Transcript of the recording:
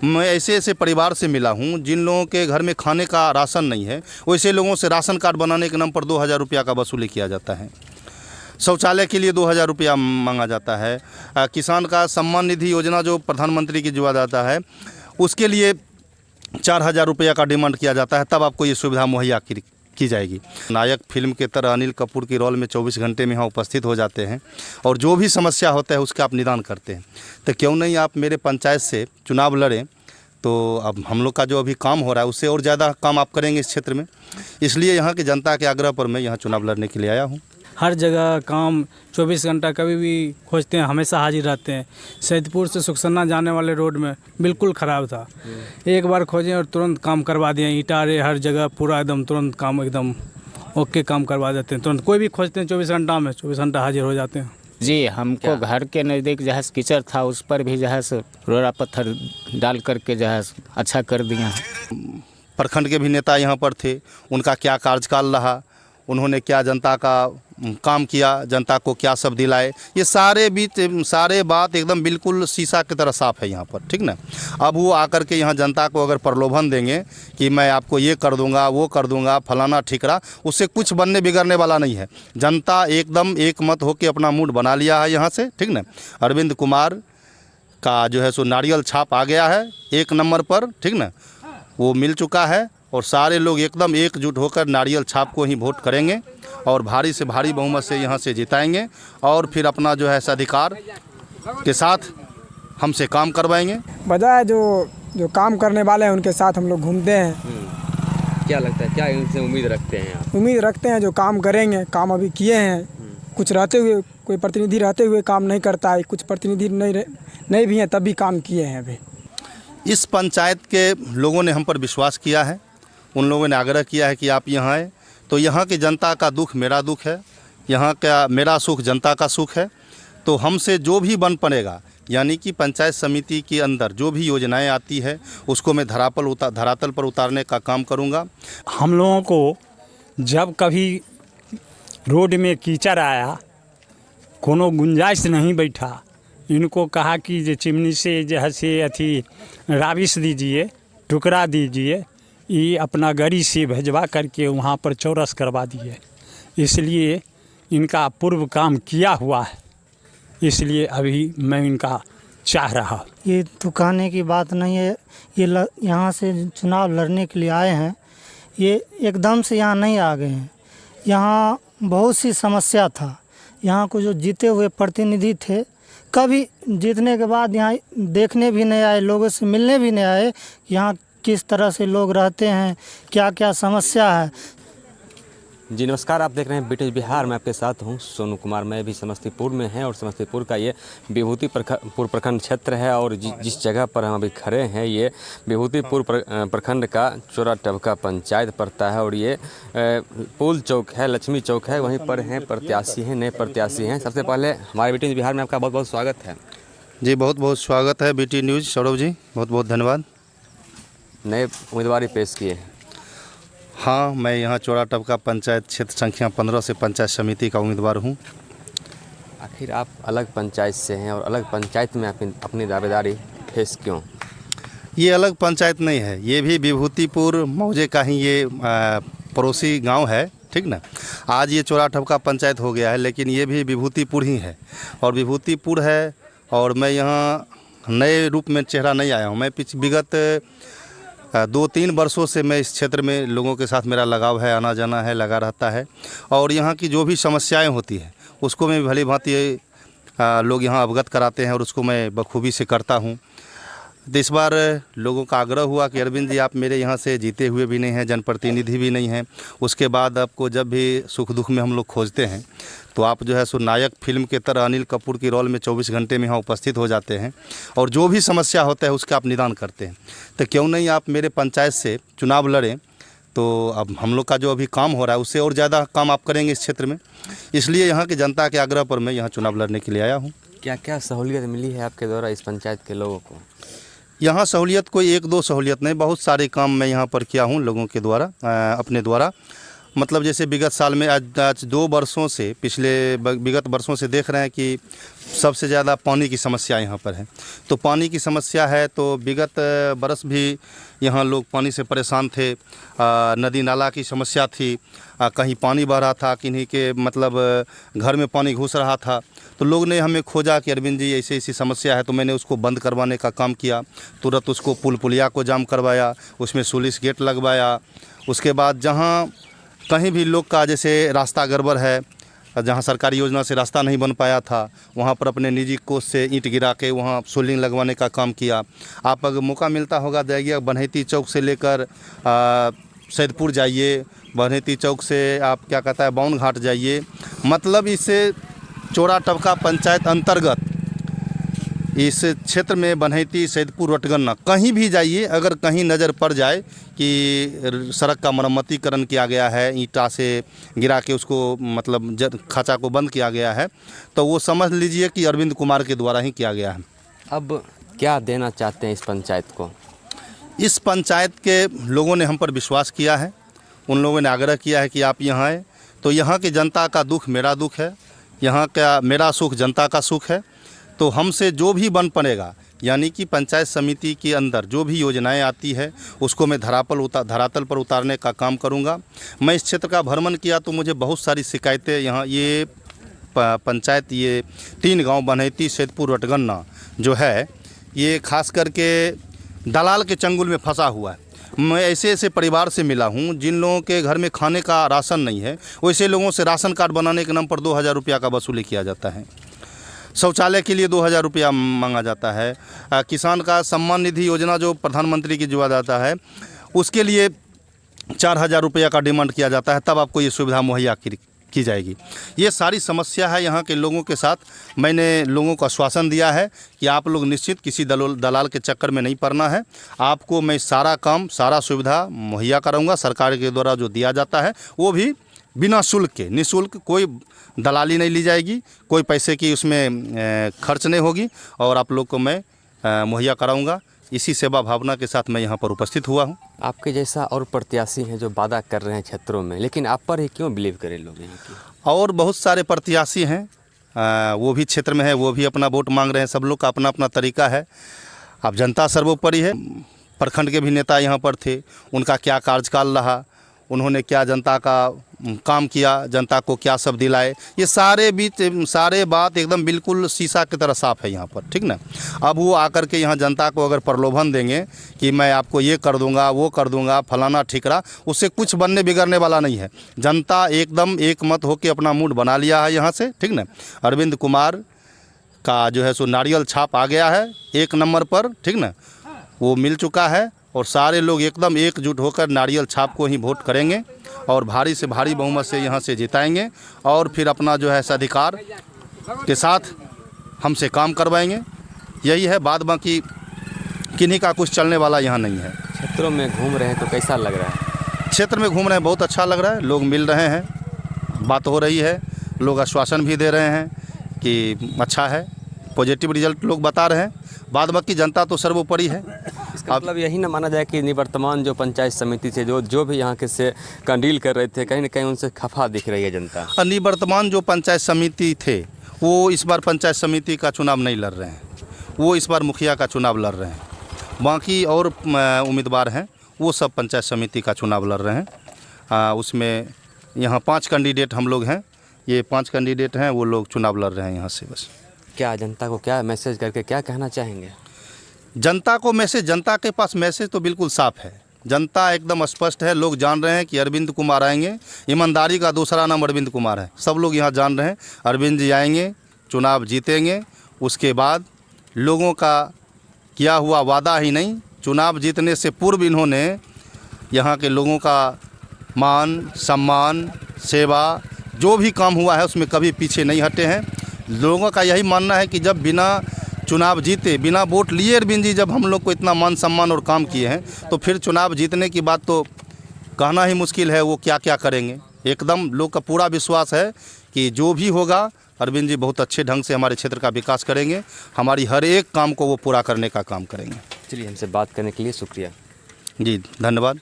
मैं ऐसे ऐसे परिवार से मिला हूँ जिन लोगों के घर में खाने का राशन नहीं है, वैसे लोगों से राशन कार्ड बनाने के नाम पर 2000 रुपया का वसूली किया जाता है। शौचालय के लिए 2000 रुपया मांगा जाता है। किसान का सम्मान निधि योजना जो प्रधानमंत्री की जुआ जाता है, उसके लिए 4000 रुपया का डिमांड किया जाता है, तब आपको ये सुविधा मुहैया की जाएगी। नायक फिल्म के तरह अनिल कपूर की रोल में 24 घंटे में यहाँ उपस्थित हो जाते हैं और जो भी समस्या होता है उसका आप निदान करते हैं। तो क्यों नहीं आप मेरे पंचायत से चुनाव लड़ें, तो अब हम लोग का जो अभी काम हो रहा है उससे और ज़्यादा काम आप करेंगे इस क्षेत्र में। इसलिए यहाँ की जनता के आग्रह पर मैं यहाँ चुनाव लड़ने के लिए आया हूँ। हर जगह काम 24 घंटा कभी भी खोजते हैं, हमेशा हाजिर रहते हैं। सैदपुर से सुखसन्ना जाने वाले रोड में बिल्कुल ख़राब था, एक बार खोजें और तुरंत काम करवा दिए। ईटारे हर जगह पूरा एकदम तुरंत काम एकदम ओके काम करवा देते हैं तुरंत। कोई भी खोजते हैं 24 घंटा में 24 घंटा हाजिर हो जाते हैं। जी, हमको घर के नज़दीक जो है कीचड़ था, उस पर भी जो है रोड़ा पत्थर डाल करके जो है अच्छा कर दिया। प्रखंड के भी नेता यहाँ पर थे, उनका क्या कार्यकाल रहा, उन्होंने क्या जनता का काम किया, जनता को क्या सब दिलाए, ये सारे बात एकदम बिल्कुल शीशा की तरह साफ़ है यहाँ पर, ठीक ना। अब वो आकर के यहाँ जनता को अगर प्रलोभन देंगे कि मैं आपको ये कर दूंगा, वो कर दूंगा, फलाना ठिकरा, उससे कुछ बनने बिगड़ने वाला नहीं है। जनता एकदम एक मत होकर अपना मूड बना लिया है यहाँ से, ठीक ना। अरविंद कुमार का जो है सो नारियल छाप आ गया है 1 नंबर पर, ठीक ना, वो मिल चुका है और सारे लोग एकदम एकजुट होकर नारियल छाप को ही वोट करेंगे और भारी से भारी बहुमत से यहाँ से जिताएंगे और फिर अपना जो है अधिकार के साथ हमसे काम करवाएंगे। वजह है जो काम करने वाले हैं उनके साथ हम लोग घूमते हैं। क्या लगता है, क्या इनसे उम्मीद रखते हैं आप? उम्मीद रखते हैं जो काम करेंगे, काम अभी किए हैं। कुछ रहते हुए, कोई प्रतिनिधि रहते हुए काम नहीं करता है, कुछ प्रतिनिधि नहीं भी हैं तब भी काम किए हैं। अभी इस पंचायत के लोगों ने हम पर विश्वास किया है, उन लोगों ने आग्रह किया है कि आप यहाँ आए, तो यहाँ की जनता का दुख मेरा दुख है, यहाँ का मेरा सुख जनता का सुख है। तो हमसे जो भी बन पड़ेगा, यानी कि पंचायत समिति के अंदर जो भी योजनाएं आती है उसको मैं धरातल पर उतारने का काम करूँगा। हम लोगों को जब कभी रोड में कीचड़ आया, कोनो गुंजाइश नहीं बैठा, इनको कहा कि जो चिमनी से जैसे अथी राविश दीजिए, टुकड़ा दीजिए, ये अपना गाड़ी से भेजवा करके वहाँ पर चौरस करवा दिए। इसलिए इनका पूर्व काम किया हुआ है, इसलिए अभी मैं इनका चाह रहा। ये दुकाने की बात नहीं है, ये यहाँ से चुनाव लड़ने के लिए आए हैं, ये एकदम से यहाँ नहीं आ गए हैं। यहाँ बहुत सी समस्या था, यहाँ को जो जीते हुए प्रतिनिधि थे कभी जीतने के बाद यहाँ देखने भी नहीं आए, लोगों से मिलने भी नहीं आए, यहाँ किस तरह से लोग रहते हैं, क्या क्या समस्या है। जी नमस्कार, आप देख रहे हैं ब्रिटिश बिहार में आपके साथ हूं सोनू कुमार। मैं भी समस्तीपुर में हैं और समस्तीपुर का ये विभूतिपुर प्रखंड क्षेत्र है और जिस जगह पर हम अभी खड़े हैं ये विभूतिपुर प्रखंड का चोरा टबका पंचायत पड़ता है और ये पुल चौक है, लक्ष्मी चौक है, वहीं पर हैं प्रत्याशी हैं, नए प्रत्याशी हैं। सबसे पहले हमारे ब्रिटिश बिहार में आपका बहुत बहुत स्वागत है। जी बहुत बहुत स्वागत है BT न्यूज़, सौरभ जी बहुत बहुत धन्यवाद। नए उम्मीदवार पेश किए। हाँ, मैं यहाँ चोरा टबका पंचायत क्षेत्र संख्या 15 से पंचायत समिति का उम्मीदवार हूँ। आखिर आप अलग पंचायत से हैं और अलग पंचायत में आप अपनी दावेदारी फेस क्यों? ये अलग पंचायत नहीं है, ये भी विभूतिपुर मौजे का ही ये पड़ोसी गांव है, ठीक ना। आज ये चोरा टबका पंचायत हो गया है, लेकिन ये भी विभूतिपुर ही है और विभूतिपुर है। और मैं यहाँ नए रूप में चेहरा नहीं आया हूँ, मैं विगत 2-3 वर्षों से मैं इस क्षेत्र में लोगों के साथ मेरा लगाव है, आना जाना है, लगा रहता है और यहाँ की जो भी समस्याएं होती हैं उसको मैं भली भांति लोग यहाँ अवगत कराते हैं और उसको मैं बखूबी से करता हूँ। तो इस बार लोगों का आग्रह हुआ कि अरविंद जी आप मेरे यहाँ से जीते हुए भी नहीं हैं, जनप्रतिनिधि भी नहीं हैं, उसके बाद आपको जब भी सुख दुख में हम लोग खोजते हैं तो आप जो है सो नायक फिल्म के तरह अनिल कपूर की रोल में 24 घंटे में यहाँ उपस्थित हो जाते हैं और जो भी समस्या होता है उसका आप निदान करते हैं। तो क्यों नहीं आप मेरे पंचायत से चुनाव लड़ें, तो अब हम लोग का जो अभी काम हो रहा है उससे और ज़्यादा काम आप करेंगे इस क्षेत्र में। इसलिए यहाँ की जनता के आग्रह पर मैं यहाँ चुनाव लड़ने के लिए आया हूँ। क्या क्या सहूलियत मिली है आपके द्वारा इस पंचायत के लोगों को? यहाँ सहूलियत कोई 1-2 सहूलियत नहीं, बहुत सारे काम मैं यहाँ पर किया हूँ लोगों के द्वारा, अपने द्वारा। मतलब जैसे विगत साल में आज 2 वर्षों से, पिछले विगत वर्षों से देख रहे हैं कि सबसे ज़्यादा पानी की समस्या यहाँ पर है। तो पानी की समस्या है तो विगत बरस भी यहाँ लोग पानी से परेशान थे। नदी नाला की समस्या थी, कहीं पानी बह रहा था, किन्हीं के मतलब घर में पानी घुस रहा था। तो लोग ने हमें खोजा कि अरविंद जी ऐसी ऐसी समस्या है, तो मैंने उसको बंद करवाने का काम किया। तुरंत उसको पुलिया को जाम करवाया, उसमें सुलिस गेट लगवाया। उसके बाद जहाँ कहीं भी लोग का जैसे रास्ता गड़बड़ है, जहाँ सरकारी योजना से रास्ता नहीं बन पाया था, वहाँ पर अपने निजी कोष से ईंट गिरा के वहाँ सोलिंग लगवाने का काम किया। आप अगर मौका मिलता होगा जाइए, बनहैती चौक से लेकर सैदपुर जाइए, बनहैती चौक से आप क्या कहता है बाउन घाट जाइए। मतलब इससे चोरा टपका पंचायत अंतर्गत इस क्षेत्र में बनहैती, सैदपुर, रटगन्ना कहीं भी जाइए, अगर कहीं नज़र पड़ जाए कि सड़क का मरम्मतीकरण किया गया है, ईंटा से गिरा के उसको मतलब खाचा को बंद किया गया है, तो वो समझ लीजिए कि अरविंद कुमार के द्वारा ही किया गया है। अब क्या देना चाहते हैं इस पंचायत को? इस पंचायत के लोगों ने हम पर विश्वास किया है। उन लोगों ने आग्रह किया है कि आप यहाँ आए, तो यहाँ की जनता का दुख मेरा दुख है, यहाँ का मेरा सुख जनता का सुख है। तो हमसे जो भी बन पड़ेगा, यानी कि पंचायत समिति के अंदर जो भी योजनाएं आती है उसको मैं धरातल पर उतारने का काम करूंगा। मैं इस क्षेत्र का भ्रमण किया तो मुझे बहुत सारी शिकायतें यहाँ ये पंचायत, ये 3 गांव बनहैती, सैदपुर, रटगन्ना जो है, ये खास करके दलाल के चंगुल में फंसा हुआ है। मैं ऐसे ऐसे परिवार से मिला हूँ जिन लोगों के घर में खाने का राशन नहीं है, वैसे लोगों से राशन कार्ड बनाने के नाम पर 2000 रुपया का वसूली किया जाता है। शौचालय के लिए 2000 रुपया मांगा जाता है। किसान का सम्मान निधि योजना जो प्रधानमंत्री की जुआ जाता है, उसके लिए 4000 रुपया का डिमांड किया जाता है, तब आपको ये सुविधा मुहैया की जाएगी। ये सारी समस्या है यहाँ के लोगों के साथ। मैंने लोगों को आश्वासन दिया है कि आप लोग निश्चित किसी दलाल के चक्कर में नहीं पड़ना है। आपको मैं सारा काम, सारा सुविधा मुहैया कराऊंगा। सरकार के द्वारा जो दिया जाता है वो भी बिना शुल्क के, निःशुल्क, कोई दलाली नहीं ली जाएगी, कोई पैसे की उसमें खर्च नहीं होगी, और आप लोग को मैं मुहैया कराऊंगा। इसी सेवा भावना के साथ मैं यहाँ पर उपस्थित हुआ हूँ। आपके जैसा और प्रत्याशी हैं जो वादा कर रहे हैं क्षेत्रों में, लेकिन आप पर ही क्यों बिलीव करें लोग यहाँ की? और बहुत सारे प्रत्याशी हैं, वो भी क्षेत्र में है, वो भी अपना वोट मांग रहे हैं। सब लोग का अपना अपना तरीका है। अब जनता सर्वोपरि है। प्रखंड के भी नेता यहाँ पर थे, उनका क्या कार्यकाल रहा, उन्होंने क्या जनता का काम किया, जनता को क्या सब दिलाए, ये सारे बात एकदम बिल्कुल शीशा की तरह साफ है यहाँ पर, ठीक ना। अब वो आकर के यहाँ जनता को अगर प्रलोभन देंगे कि मैं आपको ये कर दूंगा, वो कर दूंगा, फलाना ठिकरा, उससे कुछ बनने बिगड़ने वाला नहीं है। जनता एकदम एक मत होकर अपना मूड बना लिया है यहाँ से, ठीक ना। अरविंद कुमार का जो है सो नारियल छाप आ गया है 1 नंबर पर, ठीक ना, वो मिल चुका है, और सारे लोग एकदम एकजुट होकर नारियल छाप को ही वोट करेंगे और भारी से भारी बहुमत से यहाँ से जिताएंगे, और फिर अपना जो है अधिकार के साथ हमसे काम करवाएंगे। यही है बात, बाकी किन्हीं का कुछ चलने वाला यहाँ नहीं है। क्षेत्रों में घूम रहे हैं तो कैसा लग रहा है? क्षेत्र में घूम रहे हैं, बहुत अच्छा लग रहा है। लोग मिल रहे हैं, बात हो रही है, लोग आश्वासन भी दे रहे हैं कि अच्छा है, पॉजिटिव रिजल्ट लोग बता रहे हैं। बाद बाकी जनता तो सर्वोपरि है। इसका मतलब यही ना माना जाए कि निवर्तमान जो पंचायत समिति थे, जो भी यहाँ के से डील कर रहे थे, कहीं ना कहीं उनसे खफा दिख रही है जनता। निवर्तमान जो पंचायत समिति थे वो इस बार पंचायत समिति का चुनाव नहीं लड़ रहे हैं, वो इस बार मुखिया का चुनाव लड़ रहे हैं। बाकी और उम्मीदवार हैं वो सब पंचायत समिति का चुनाव लड़ रहे हैं। उसमें यहाँ 5 कैंडिडेट हम लोग हैं, ये 5 कैंडिडेट हैं, वो लोग चुनाव लड़ रहे हैं यहाँ से। बस क्या जनता को क्या मैसेज करके क्या कहना चाहेंगे? जनता को मैसेज, जनता के पास मैसेज तो बिल्कुल साफ है। जनता एकदम स्पष्ट है, लोग जान रहे हैं कि अरविंद कुमार आएंगे। ईमानदारी का दूसरा नाम अरविंद कुमार है, सब लोग यहाँ जान रहे हैं। अरविंद जी आएंगे, चुनाव जीतेंगे। उसके बाद लोगों का किया हुआ वादा ही नहीं, चुनाव जीतने से पूर्व इन्होंने यहाँ के लोगों का मान सम्मान, सेवा, जो भी काम हुआ है उसमें कभी पीछे नहीं हटे हैं। लोगों का यही मानना है कि जब बिना चुनाव जीते, बिना वोट लिए अरविंद जी जब हम लोग को इतना मान सम्मान और काम किए हैं, तो फिर चुनाव जीतने की बात तो कहना ही मुश्किल है, वो क्या क्या करेंगे। एकदम लोग का पूरा विश्वास है कि जो भी होगा अरविंद जी बहुत अच्छे ढंग से हमारे क्षेत्र का विकास करेंगे, हमारी हर एक काम को वो पूरा करने का काम करेंगे। चलिए, हमसे बात करने के लिए शुक्रिया। जी धन्यवाद।